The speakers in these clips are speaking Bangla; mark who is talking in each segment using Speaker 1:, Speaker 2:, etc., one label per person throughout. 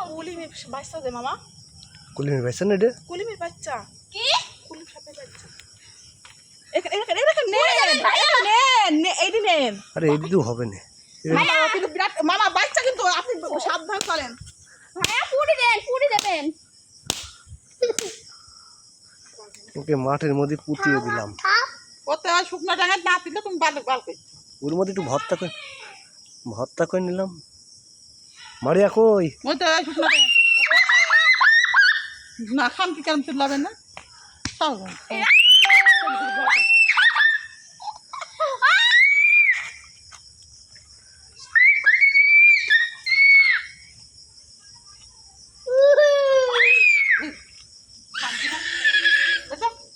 Speaker 1: কুলিমের বাচ্চা দে মামা।
Speaker 2: কুলিমের বাচ্চা না এটা?
Speaker 1: কুলিমের বাচ্চা।
Speaker 3: কি?
Speaker 1: কুলিম সাপের বাচ্চা। এইটি নেন।
Speaker 2: আরে এইটি তো হবে না।
Speaker 1: মামা কিন্তু বিরাট মামা বাচ্চা কিন্তু আপনি সাবধান করেন।
Speaker 3: ভাইয়া পুরি দেবেন।
Speaker 2: ওকে মাঠের মধ্যে পুঁতিয়ে দিলাম।
Speaker 1: ওতে শুকনো ডাঙা না দিলে তুমি বালকে।
Speaker 2: ওর মধ্যে একটু ভর্তা করে নিলাম। মারিয়া কই?
Speaker 1: ওতে শুকনো ডাঙা না খান কি কারণ তুলবেন না? তাও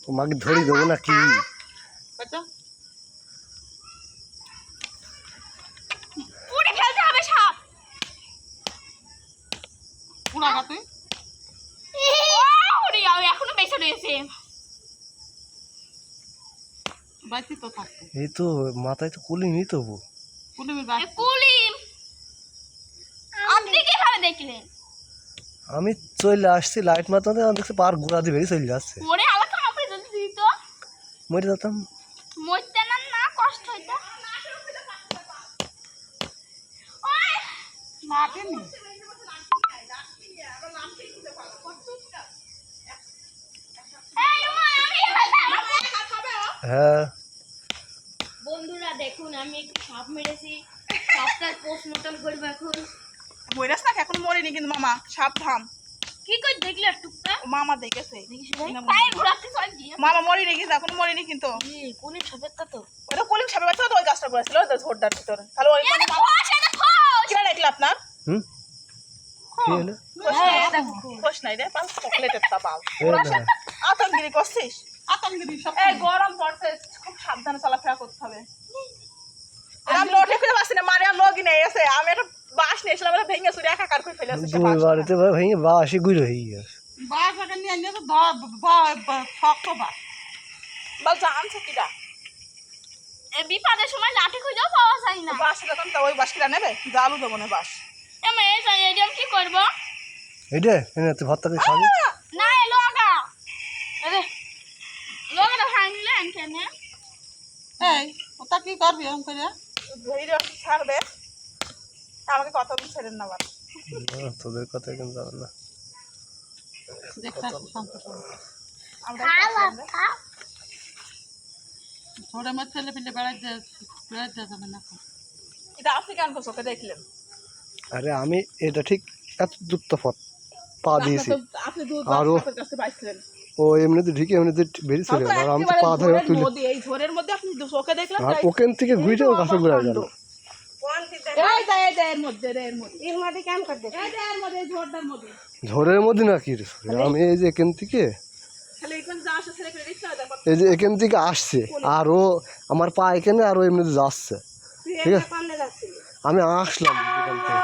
Speaker 2: তোমাকে ধরে দেবো না কি?
Speaker 3: পুরি খেলতে হবে সাপ।
Speaker 1: পুরা গাতে
Speaker 3: ওরে এখনো বেঁচে রয়েছে।
Speaker 1: বাইতে তো থাকতো।
Speaker 2: এই তো মাথায় তো কুলিমই তবু।
Speaker 1: কুলিমের বাচ্চা।
Speaker 3: কুলিম আপনি কিভাবে দেখলেন?
Speaker 2: আমি চলে আসছি লাইট মারতে দেখছি পার ঘোরা দিয়ে বেরিয়ে চলে যাচ্ছে।
Speaker 3: ওরে আমাকে আপনি যদি দিত
Speaker 2: মরে যেতাম।
Speaker 3: মরতে না কষ্ট হইতো। ওই
Speaker 1: মাঠে নেই।
Speaker 2: হ্যাঁ
Speaker 3: বন্ধুরা দেখুন আমি একটু সাপ মেরেছি। সাপটার পোস্টমর্টম করবো এখন।
Speaker 1: মইরাস না এখন মরেনি কিন্তু মামা সাবধান।
Speaker 3: কি করে দেখলে টুকটা?
Speaker 1: মামা দেখেছে।
Speaker 3: তাই ঘোরাতে চল দিয়ে।
Speaker 1: মামা মরেনি কিন্তু এখন মরেনি কিন্তু।
Speaker 3: কুলিম সাপেরটা তো।
Speaker 1: ওটা কুলিম সাপের বাচ্চা তো ওই গাছটা পড়েছিল ওই ঝোড়টার ভিতরে। তাহলে ওই
Speaker 3: এটা খোঁজ
Speaker 1: কিরা দেখলে আপনার?
Speaker 2: হুম কি হলো?
Speaker 1: খোঁজ নাই রে পাল চকলেটের তা পাল।
Speaker 2: এ না
Speaker 1: আতঙ্গিরি করছিস? আতঙ্গিরি সব এই গরম পড়ছে খুব সাবধানে চলাফেরা করতে হবে। এরকম লোটে করে বাসি না মারিয়া লগি নেই এসে আমি একটা বাঁশ নিয়ে এসেছিলাম এটা ভেঙে চুরি একাকার করে ফেলেছে সে
Speaker 2: দুই বাড়িতে ভেঙে বাসি গুঁড়ো হয়ে গেছে।
Speaker 1: বাঁশ আগে নিয়ে নিয়ে তো শক্ত বাঁশ বলছে আনছে কিরা
Speaker 3: এই বিপদের সময় লাঠি খুঁজেও পাওয়া যায় না।
Speaker 1: বাঁশ যখন তো ওই বাঁশ কিরা নেবে জালু দেবো না বাঁশ
Speaker 3: আমি এই যাই এই কি করব?
Speaker 2: এইটা এনে তুই ভর্তা দিয়ে খাবি?
Speaker 3: না এই লগা আরে লগা ভাঙলেন কেন?
Speaker 1: এই ওটা কি করবি এরকম করে ধীরে ছাড়বে আমাকে কত দিন ছেড়েন না আবার
Speaker 2: তোদের কথা কিন্তু জানো না।
Speaker 1: ঝোড়ের মধ্যে ছেলে পিলে বেড়াতে যাবে না এটা আপনি কেন চোখে দেখলেন?
Speaker 2: আরে আমি এটা ঠিক এত দূর তফাৎ পা দিয়েছি
Speaker 1: আপনি দুধ
Speaker 2: আরো
Speaker 1: কাছে পাইছিলেন
Speaker 2: ও এমনিতে ঢুকে এমনিতে বেরিয়ে চলে গেল আর আমি তো পা ধরে তুলে
Speaker 1: এই ঝোরের মধ্যে আপনি চোখে দেখলেন
Speaker 2: আর ওখান থেকে ঘুরে গাছে ঘুরে গেল। ঝড়ের মধ্যে না কি রে আমি এই যে এখান থেকে এই যে এখান থেকে আসছে আর ও আমার পা এখানে আর ও এমনিতে যাচ্ছে ঠিক আছে আমি আসলাম এখান থেকে